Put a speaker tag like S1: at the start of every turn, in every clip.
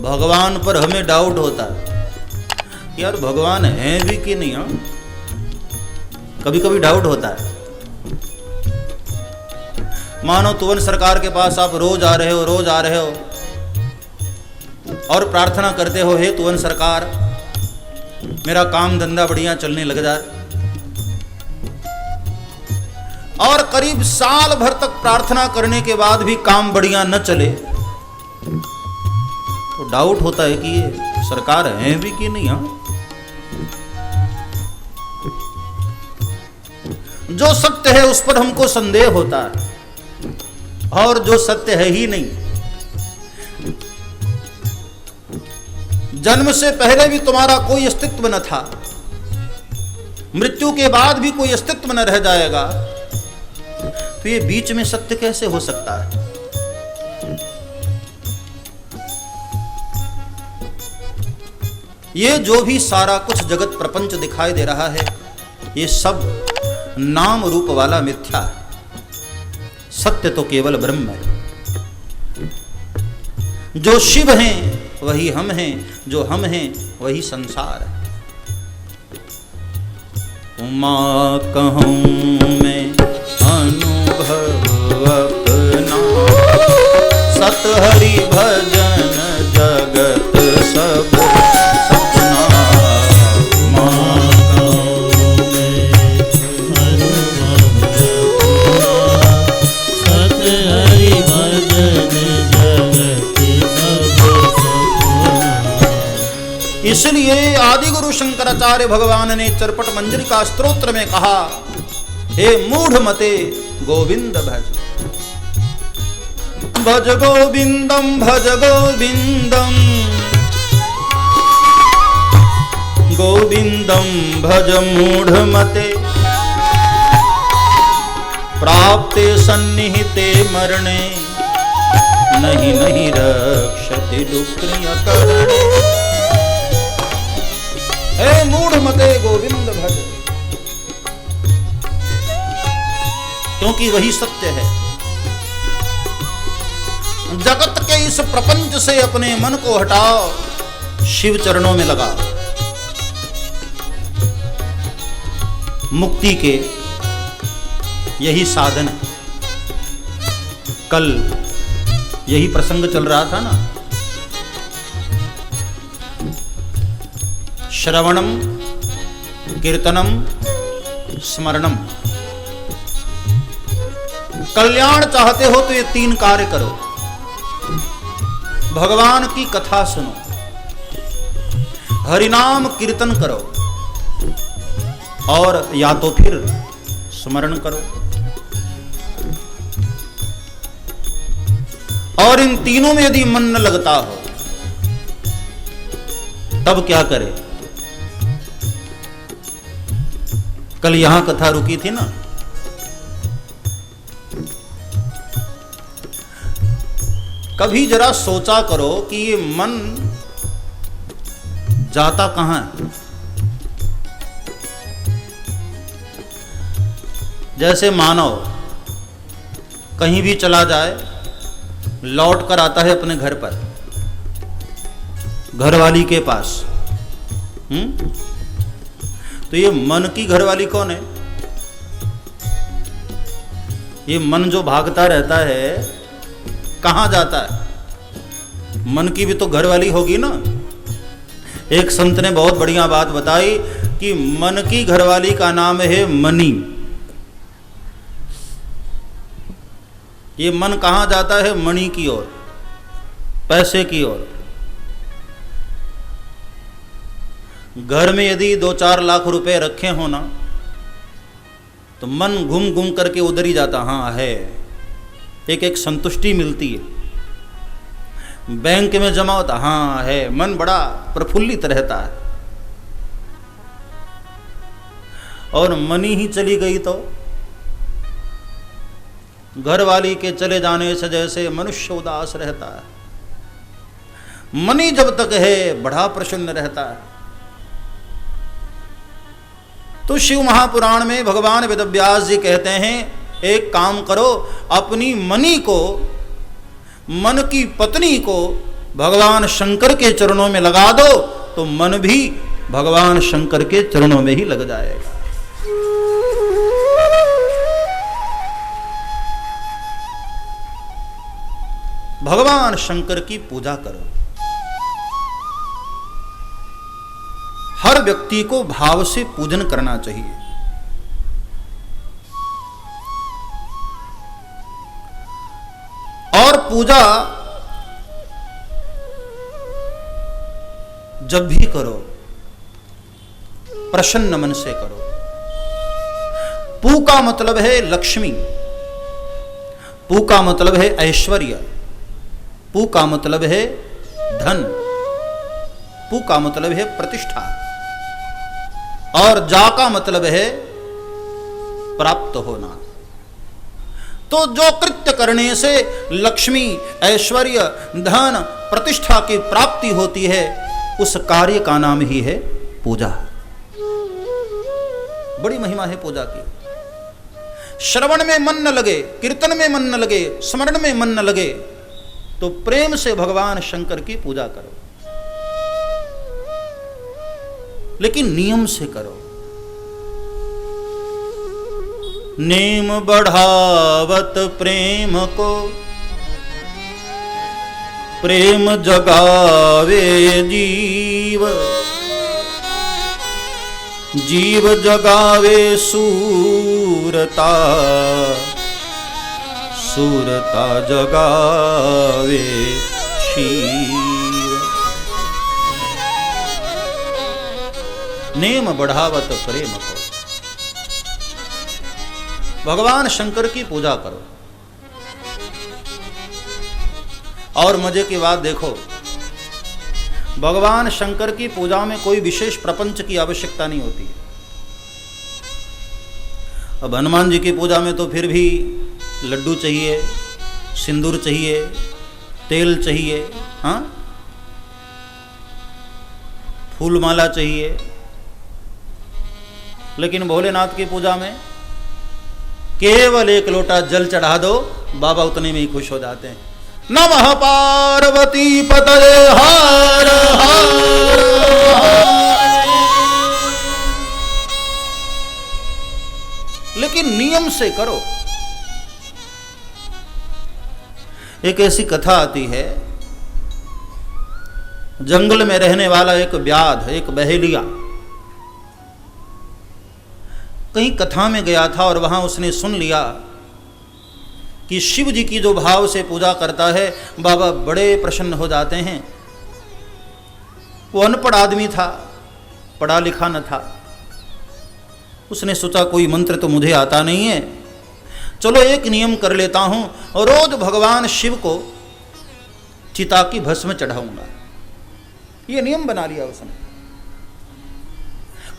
S1: भगवान पर हमें डाउट होता है कि यार भगवान है भी कि नहीं। हाँ, कभी कभी डाउट होता है। मानो तुवन सरकार के पास आप रोज आ रहे हो और प्रार्थना करते हो, हे तुवन सरकार मेरा काम धंधा बढ़िया चलने लग जाए, और करीब साल भर तक प्रार्थना करने के बाद भी काम बढ़िया न चले, तो डाउट होता है कि ये सरकार है भी कि नहीं। हाँ, जो सत्य है उस पर हमको संदेह होता है, और जो सत्य है ही नहीं। जन्म से पहले भी तुम्हारा कोई अस्तित्व न था, मृत्यु के बाद भी कोई अस्तित्व न रह जाएगा, तो ये बीच में सत्य कैसे हो सकता है? ये जो भी सारा कुछ जगत प्रपंच दिखाई दे रहा है, ये सब नाम रूप वाला मिथ्या है। सत्य तो केवल ब्रह्म है। जो शिव हैं वही हम हैं, जो हम हैं वही संसार है। उमा कहूं मैं अनुभव अपना, सत हरि भजन जगत सब सपना। उमा कहूं मैं अनुभव अपना, सत हरि भजन जगत सब सपना। इसलिए आदि गुरु शंकराचार्य भगवान ने चरपट मंजरिका स्तोत्र में कहा, हे मूढ़ मते गोविंद भज, भज गोविंदम भज गोविंदम, गोविंदम भज मूढ़ मते, प्राप्ते सन्निहिते मरणे, नहीं नहीं रक्षति दुक्रिय करणे। हे मूढ़ मते गोविंद भज, क्योंकि वही सत्य है। जगत के इस प्रपंच से अपने मन को हटाओ, शिव चरणों में लगाओ। मुक्ति के यही साधन है। कल यही प्रसंग चल रहा था ना, श्रवणम कीर्तनम स्मरणम। कल्याण चाहते हो तो ये तीन कार्य करो। भगवान की कथा सुनो, हरिनाम कीर्तन करो, और या तो फिर स्मरण करो। और इन तीनों में यदि मन न लगता हो तब क्या करे? कल यहां कथा रुकी थी ना, कभी जरा सोचा करो कि ये मन जाता कहां है? जैसे मानव कहीं भी चला जाए, लौट कर आता है अपने घर पर, घरवाली के पास। तो ये मन की घरवाली कौन है? ये मन जो भागता रहता है कहां जाता है? मन की भी तो घरवाली होगी ना। एक संत ने बहुत बढ़िया बात बताई कि मन की घरवाली का नाम है मनी। ये मन कहां जाता है? मणि की ओर, पैसे की ओर। घर में यदि 2-4 लाख रुपए रखे हो ना, तो मन घूम घूम करके उधर ही जाता। हाँ है, एक संतुष्टि मिलती है। बैंक में जमा होता, हाँ है, मन बड़ा प्रफुल्लित रहता है। और मनी ही चली गई तो घरवाली के चले जाने से जैसे मनुष्य उदास रहता है, मनी जब तक है बड़ा प्रसन्न रहता है। तो शिव महापुराण में भगवान वेदव्यास जी कहते हैं, एक काम करो, अपनी मनी को, मन की पत्नी को भगवान शंकर के चरणों में लगा दो तो मन भी भगवान शंकर के चरणों में ही लग जाएगा। भगवान शंकर की पूजा करो। हर व्यक्ति को भाव से पूजन करना चाहिए। और पूजा जब भी करो प्रसन्न मन से करो। पू का मतलब है लक्ष्मी, पू का मतलब है ऐश्वर्य, पू का मतलब है धन, पू का मतलब है प्रतिष्ठा, और जा का मतलब है प्राप्त होना। तो जो कृत्य करने से लक्ष्मी, ऐश्वर्य, धन, प्रतिष्ठा की प्राप्ति होती है उस कार्य का नाम ही है पूजा। बड़ी महिमा है पूजा की। श्रवण में मन न लगे, कीर्तन में मन न लगे, स्मरण में मन न लगे तो प्रेम से भगवान शंकर की पूजा करो, लेकिन नियम से करो। नेम बढ़ावत प्रेम को, प्रेम जगावे जीव, जीव जगावे सूरता, सूरता जगावे शिव। नेम बढ़ावत प्रेम को, भगवान शंकर की पूजा करो। और मजे की बात देखो, भगवान शंकर की पूजा में कोई विशेष प्रपंच की आवश्यकता नहीं होती है। अब हनुमान जी की पूजा में तो फिर भी लड्डू चाहिए, सिंदूर चाहिए, तेल चाहिए, हाँ, फूल माला चाहिए। लेकिन भोलेनाथ की पूजा में केवल एक लोटा जल चढ़ा दो, बाबा उतने में ही खुश हो जाते हैं। नमः पार्वती पतये हर हर। लेकिन नियम से करो। एक ऐसी कथा आती है, जंगल में रहने वाला एक व्याध, एक बहेलिया कहीं कथा में गया था और वहां उसने सुन लिया कि शिव जी की जो भाव से पूजा करता है बाबा बड़े प्रसन्न हो जाते हैं। वो अनपढ़ आदमी था, पढ़ा लिखा न था। उसने सोचा कोई मंत्र तो मुझे आता नहीं है, चलो एक नियम कर लेता हूं और रोज भगवान शिव को चिता की भस्म चढ़ाऊंगा। ये नियम बना लिया उसने।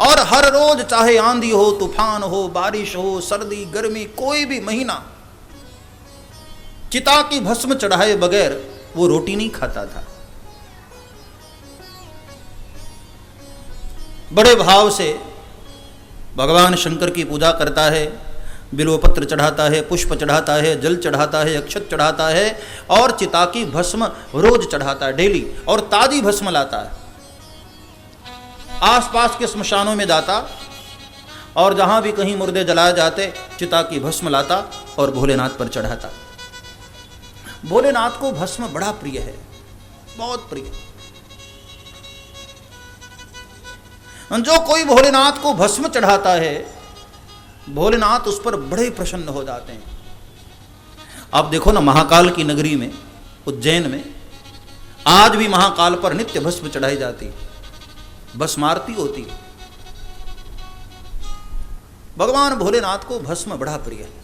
S1: और हर रोज चाहे आंधी हो, तूफान हो, बारिश हो, सर्दी, गर्मी, कोई भी महीना, चिता की भस्म चढ़ाए बगैर वो रोटी नहीं खाता था। बड़े भाव से भगवान शंकर की पूजा करता है, बिल्वपत्र चढ़ाता है, पुष्प चढ़ाता है, जल चढ़ाता है, अक्षत चढ़ाता है और चिता की भस्म रोज चढ़ाता है डेली, और ताजी भस्म लाता है। आसपास के स्मशानों में जाता और जहां भी कहीं मुर्दे जलाए जाते चिता की भस्म लाता और भोलेनाथ पर चढ़ाता। भोलेनाथ को भस्म बड़ा प्रिय है, बहुत प्रिय। जो कोई भोलेनाथ को भस्म चढ़ाता है भोलेनाथ उस पर बड़े प्रसन्न हो जाते हैं। आप देखो ना, महाकाल की नगरी में, उज्जैन में आज भी महाकाल पर नित्य भस्म चढ़ाई जाती है, भस्म आरती होती है। भगवान भोलेनाथ को भस्म बड़ा प्रिय है।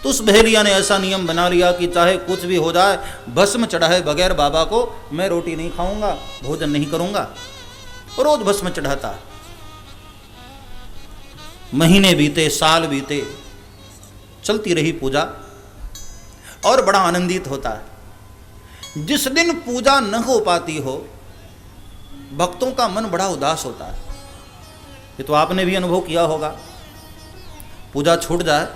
S1: तो उस बहेलिया ने ऐसा नियम बना लिया कि चाहे कुछ भी हो जाए, भस्म चढ़ाए बगैर बाबा को मैं रोटी नहीं खाऊंगा, भोजन नहीं करूंगा। रोज भस्म चढ़ाता। महीने बीते, साल बीते, चलती रही पूजा और बड़ा आनंदित होता है। जिस दिन पूजा न हो पाती हो भक्तों का मन बड़ा उदास होता है। ये तो आपने भी अनुभव किया होगा, पूजा छूट जाए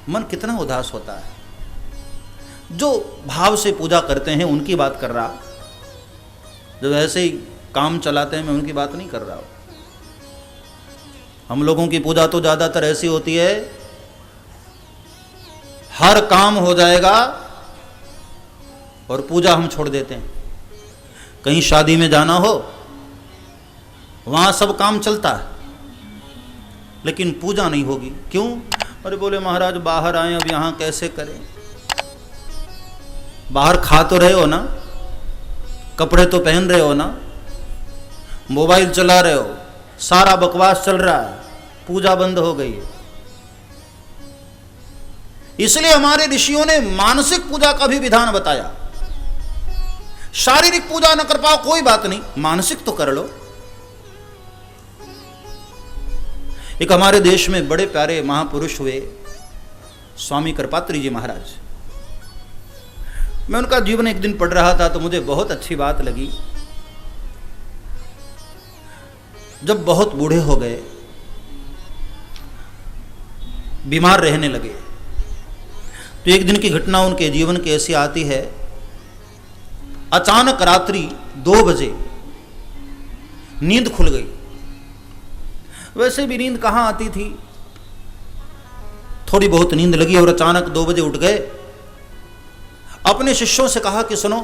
S1: मन कितना उदास होता है। जो भाव से पूजा करते हैं उनकी बात कर रहा, जो ऐसे ही काम चलाते हैं मैं उनकी बात नहीं कर रहा हूं। हम लोगों की पूजा तो ज्यादातर ऐसी होती है, हर काम हो जाएगा और पूजा हम छोड़ देते हैं। कहीं शादी में जाना हो, वहां सब काम चलता है लेकिन पूजा नहीं होगी। क्यों? अरे बोले महाराज बाहर आए, अब यहां कैसे करें? बाहर खा तो रहे हो ना, कपड़े तो पहन रहे हो ना, मोबाइल चला रहे हो, सारा बकवास चल रहा है, पूजा बंद हो गई है। इसलिए हमारे ऋषियों ने मानसिक पूजा का भी विधान बताया। शारीरिक पूजा न कर पाओ कोई बात नहीं, मानसिक तो कर लो। एक हमारे देश में बड़े प्यारे महापुरुष हुए स्वामी करपात्री जी महाराज। मैं उनका जीवन एक दिन पढ़ रहा था तो मुझे बहुत अच्छी बात लगी। जब बहुत बूढ़े हो गए, बीमार रहने लगे, तो एक दिन की घटना उनके जीवन की ऐसी आती है, अचानक रात्रि 2 बजे नींद खुल गई। वैसे भी नींद कहां आती थी, थोड़ी बहुत नींद लगी और अचानक 2 बजे उठ गए। अपने शिष्यों से कहा कि सुनो,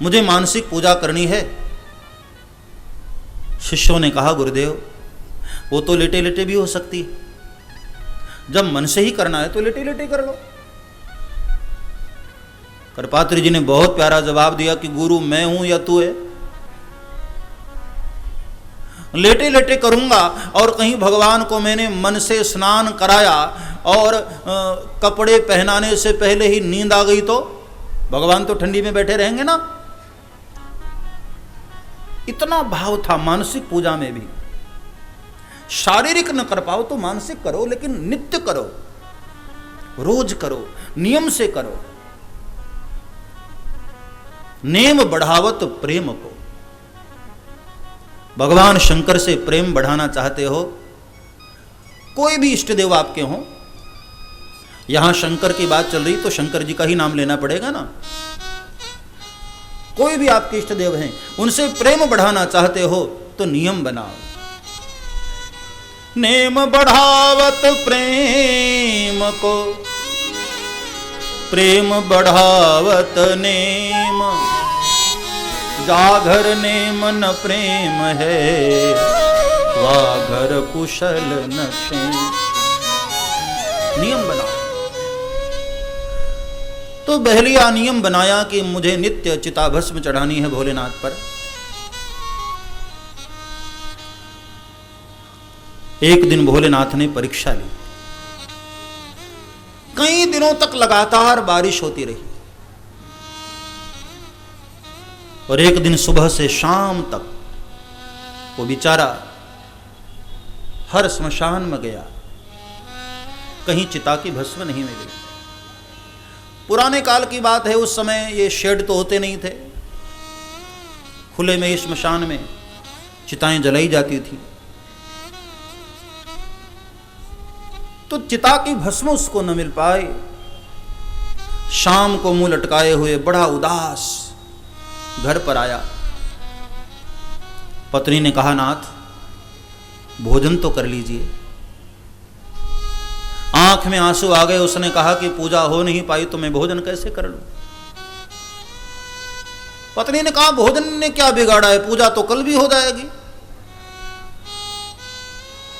S1: मुझे मानसिक पूजा करनी है। शिष्यों ने कहा गुरुदेव वो तो लेटे लेटे भी हो सकती है, जब मन से ही करना है तो लेटे लेटे कर लो। करपात्री जी ने बहुत प्यारा जवाब दिया कि गुरु मैं हूं या तू है? लेटे लेटे करूंगा और कहीं भगवान को मैंने मन से स्नान कराया और कपड़े पहनाने से पहले ही नींद आ गई तो भगवान तो ठंडी में बैठे रहेंगे ना। इतना भाव था मानसिक पूजा में भी। शारीरिक न कर पाओ तो मानसिक करो, लेकिन नित्य करो, रोज करो, नियम से करो। नेम बढ़ावत प्रेम को। भगवान शंकर से प्रेम बढ़ाना चाहते हो, कोई भी इष्ट देव आपके हों, यहां शंकर की बात चल रही तो शंकर जी का ही नाम लेना पड़ेगा ना। कोई भी आपके इष्ट देव हैं, उनसे प्रेम बढ़ाना चाहते हो तो नियम बनाओ। नेम बढ़ावत प्रेम को, प्रेम बढ़ावत नेम, जाघर नेम न प्रेम है, वाघर कुशल न क्षेम। नियम बनाओ। तो बहलिया नियम बनाया कि मुझे नित्य चिताभस्म चढ़ानी है भोलेनाथ पर। एक दिन भोलेनाथ ने परीक्षा ली। कई दिनों तक लगातार बारिश होती रही और एक दिन सुबह से शाम तक वो बेचारा हर स्मशान में गया, कहीं चिता की भस्म नहीं मिली। पुराने काल की बात है, उस समय ये शेड तो होते नहीं थे, खुले में ही स्मशान में चिताएं जलाई जाती थी। तो चिता की भस्म उसको न मिल पाए। शाम को मुंह लटकाए हुए बड़ा उदास घर पर आया। पत्नी ने कहा नाथ भोजन तो कर लीजिए। आंख में आंसू आ गए। उसने कहा कि पूजा हो नहीं पाई तो मैं भोजन कैसे कर लूं। पत्नी ने कहा भोजन ने क्या बिगाड़ा है, पूजा तो कल भी हो जाएगी।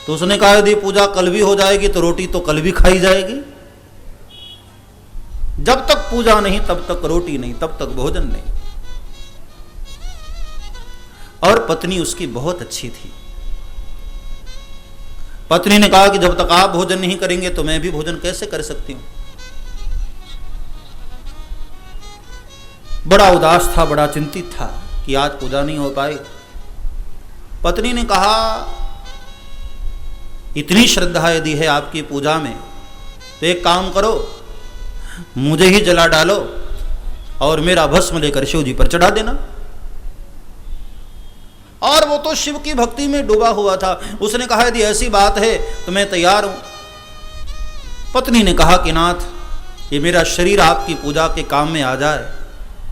S1: तो उसने कहा यदि पूजा कल भी हो जाएगी तो रोटी तो कल भी खाई जाएगी। जब तक पूजा नहीं तब तक रोटी नहीं, तब तक भोजन नहीं। और पत्नी उसकी बहुत अच्छी थी। पत्नी ने कहा कि जब तक आप भोजन नहीं करेंगे तो मैं भी भोजन कैसे कर सकती हूं। बड़ा उदास था, बड़ा चिंतित था कि आज पूजा नहीं हो पाई। पत्नी ने कहा इतनी श्रद्धा यदि है आपकी पूजा में तो एक काम करो, मुझे ही जला डालो और मेरा भस्म लेकर शिव जी पर चढ़ा देना। और वो तो शिव की भक्ति में डूबा हुआ था। उसने कहा यदि ऐसी बात है तो मैं तैयार हूं। पत्नी ने कहा कि नाथ ये मेरा शरीर आपकी पूजा के काम में आ जाए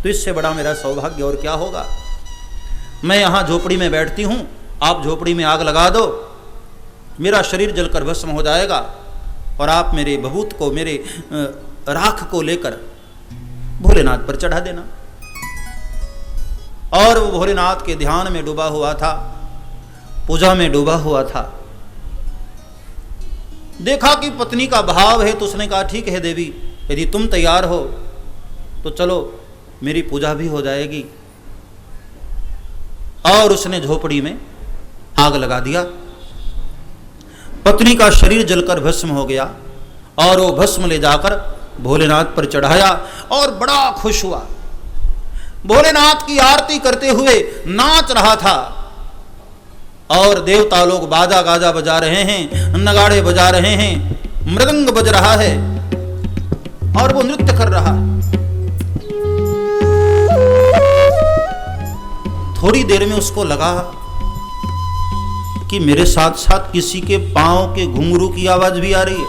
S1: तो इससे बड़ा मेरा सौभाग्य और क्या होगा। मैं यहाँ झोपड़ी में बैठती हूँ, आप झोपड़ी में आग लगा दो, मेरा शरीर जलकर भस्म हो जाएगा और आप मेरे भभूत को, मेरे राख को लेकर भोलेनाथ पर चढ़ा देना। और वो भोलेनाथ के ध्यान में डूबा हुआ था, पूजा में डूबा हुआ था। देखा कि पत्नी का भाव है तो उसने कहा ठीक है देवी, यदि तुम तैयार हो तो चलो मेरी पूजा भी हो जाएगी। और उसने झोपड़ी में आग लगा दिया। पत्नी का शरीर जलकर भस्म हो गया और वो भस्म ले जाकर भोलेनाथ पर चढ़ाया और बड़ा खुश हुआ। भोलेनाथ की आरती करते हुए नाच रहा था और देवता लोग बाजा गाजा बजा रहे हैं, नगाड़े बजा रहे हैं, मृदंग बज रहा है और वो नृत्य कर रहा है। थोड़ी देर में उसको लगा कि मेरे साथ साथ किसी के पांव के घुंघरू की आवाज भी आ रही है।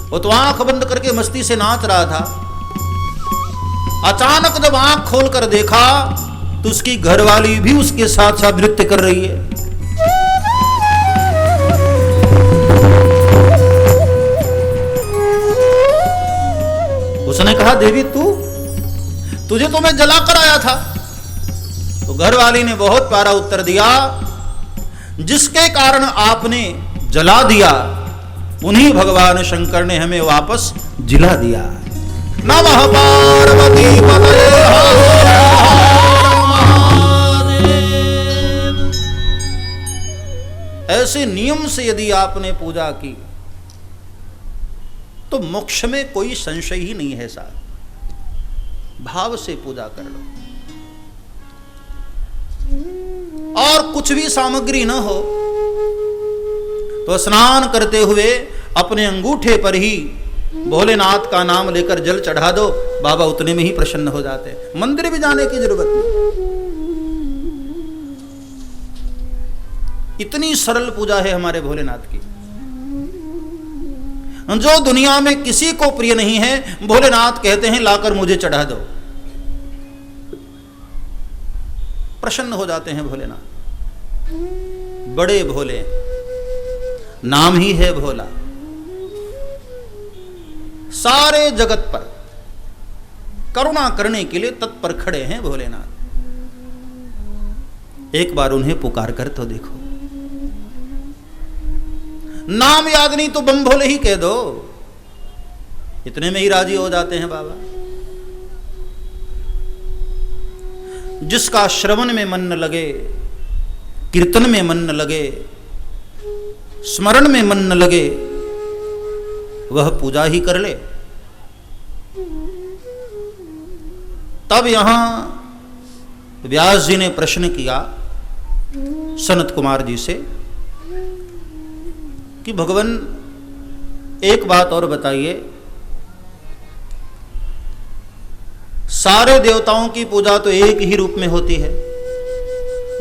S1: वो तो आंख बंद करके मस्ती से नाच रहा था। अचानक जब आंख खोलकर देखा तो उसकी घरवाली भी उसके साथ साथ नृत्य कर रही है। उसने कहा देवी तुझे तो मैं जलाकर आया था। तो घरवाली ने बहुत प्यारा उत्तर दिया, जिसके कारण आपने जला दिया उन्हीं भगवान शंकर ने हमें वापस जिला दिया। नमः पार्वती पतये महादेव। ऐसे नियम से यदि आपने पूजा की तो मोक्ष में कोई संशय ही नहीं है साहब। भाव से पूजा कर लो और कुछ भी सामग्री न हो तो स्नान करते हुए अपने अंगूठे पर ही भोलेनाथ का नाम लेकर जल चढ़ा दो, बाबा उतने में ही प्रसन्न हो जाते हैं। मंदिर भी जाने की जरूरत नहीं। इतनी सरल पूजा है हमारे भोलेनाथ की। जो दुनिया में किसी को प्रिय नहीं है, भोलेनाथ कहते हैं लाकर मुझे चढ़ा दो। प्रसन्न हो जाते हैं भोलेनाथ। बड़े भोले, नाम ही है भोला। सारे जगत पर करुणा करने के लिए तत्पर खड़े हैं भोलेनाथ। एक बार उन्हें पुकार कर तो देखो। नाम याद नहीं तो बम भोले ही कह दो, इतने में ही राजी हो जाते हैं बाबा। जिसका श्रवण में मन न लगे, कीर्तन में मन न लगे, स्मरण में मन न लगे, वह पूजा ही कर ले। तब यहां व्यास जी ने प्रश्न किया सनत कुमार जी से कि भगवान एक बात और बताइए, सारे देवताओं की पूजा तो एक ही रूप में होती है,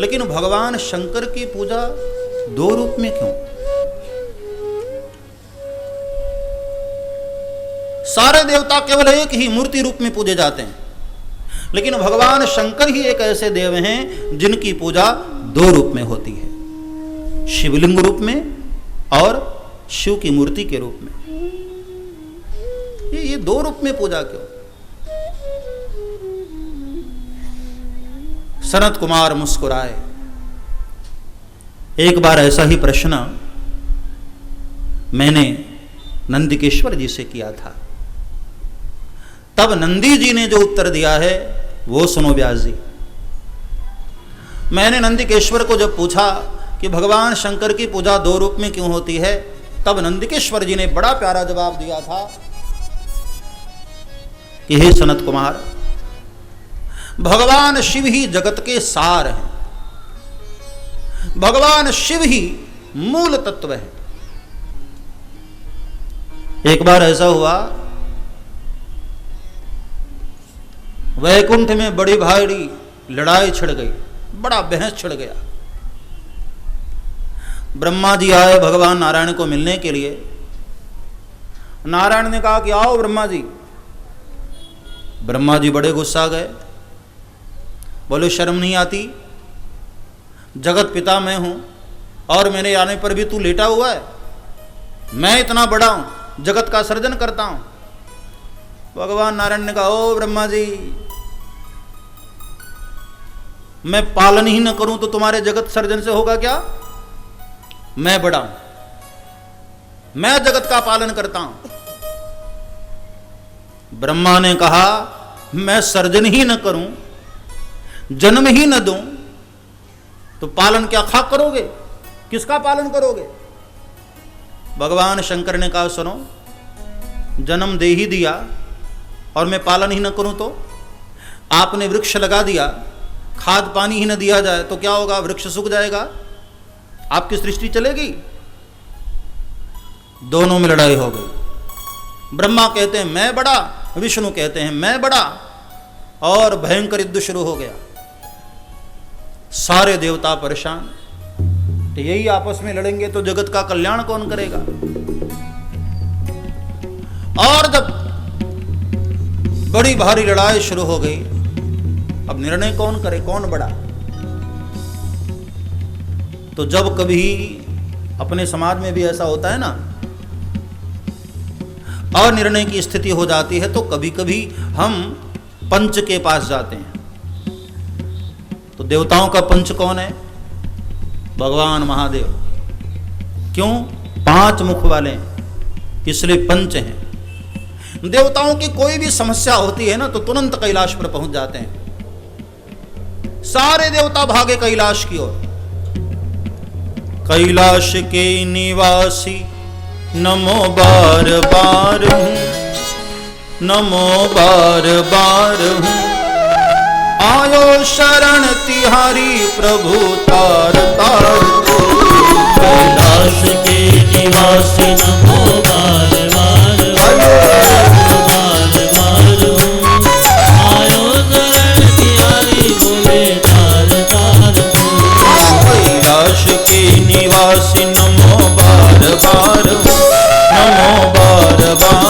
S1: लेकिन भगवान शंकर की पूजा दो रूप में क्यों? सारे देवता केवल एक ही मूर्ति रूप में पूजे जाते हैं, लेकिन भगवान शंकर ही एक ऐसे देव हैं जिनकी पूजा दो रूप में होती है, शिवलिंग रूप में और शिव की मूर्ति के रूप में। ये दो रूप में पूजा क्यों? सनत कुमार मुस्कुराए। एक बार ऐसा ही प्रश्न मैंने नंदिकेश्वर जी से किया था। तब नंदी जी ने जो उत्तर दिया है वो सुनो व्यास जी। मैंने नंदिकेश्वर को जब पूछा कि भगवान शंकर की पूजा दो रूप में क्यों होती है, तब नंदिकेश्वर जी ने बड़ा प्यारा जवाब दिया था कि हे सनत कुमार, भगवान शिव ही जगत के सार हैं, भगवान शिव ही मूल तत्व है। एक बार ऐसा हुआ, वैकुंठ में बड़ी भारी लड़ाई छिड़ गई, बड़ा बहस छिड़ गया। ब्रह्मा जी आए भगवान नारायण को मिलने के लिए नारायण ने कहा कि आओ ब्रह्मा जी। ब्रह्मा जी बड़े गुस्सा गए, बोले शर्म नहीं आती, जगत पिता मैं हूं और मेरे आने पर भी तू लेटा हुआ है? मैं इतना बड़ा हूं, जगत का सर्जन करता हूं। भगवान नारायण ने कहा, ओ ब्रह्मा जी, मैं पालन ही न करूं तो तुम्हारे जगत सर्जन से होगा क्या? मैं बड़ा हूं, मैं जगत का पालन करता हूं। ब्रह्मा ने कहा, मैं सर्जन ही न करूं, जन्म ही न दूं, तो पालन क्या खाक करोगे? किसका पालन करोगे? भगवान शंकर ने कहा, सुनो, जन्म दे ही दिया और मैं पालन ही न करूं तो? आपने वृक्ष लगा दिया, खाद पानी ही न दिया जाए तो क्या होगा? वृक्ष सूख जाएगा, आपकी सृष्टि चलेगी? दोनों में लड़ाई हो गई। ब्रह्मा कहते हैं मैं बड़ा, विष्णु कहते हैं मैं बड़ा, और भयंकर युद्ध शुरू हो गया। सारे देवता परेशान, तो यही आपस में लड़ेंगे तो जगत का कल्याण कौन करेगा? और जब बड़ी भारी लड़ाई शुरू हो गई, अब निर्णय कौन करे, कौन बड़ा? तो जब कभी अपने समाज में भी ऐसा होता है ना, और निर्णय की स्थिति हो जाती है, तो कभी कभी हम पंच के पास जाते हैं। तो देवताओं का पंच कौन है? भगवान महादेव। क्यों? 5 मुख वाले हैं, इसलिए पंच हैं। देवताओं की कोई भी समस्या होती है ना, तो तुरंत कैलाश पर पहुंच जाते हैं। सारे देवता भागे कैलाश की ओर। कैलाश के निवासी नमो बार बार हूं, नमो बार बार हूं, आयो शरण तिहारी प्रभु तार तार को।
S2: कैलाश के निवासी नमो बार बार बार बार हूँ, आयो शरण तिहारी बोले तार तार को।
S1: कैलाश के निवासी नमो बार बार हूं, नमो बार बार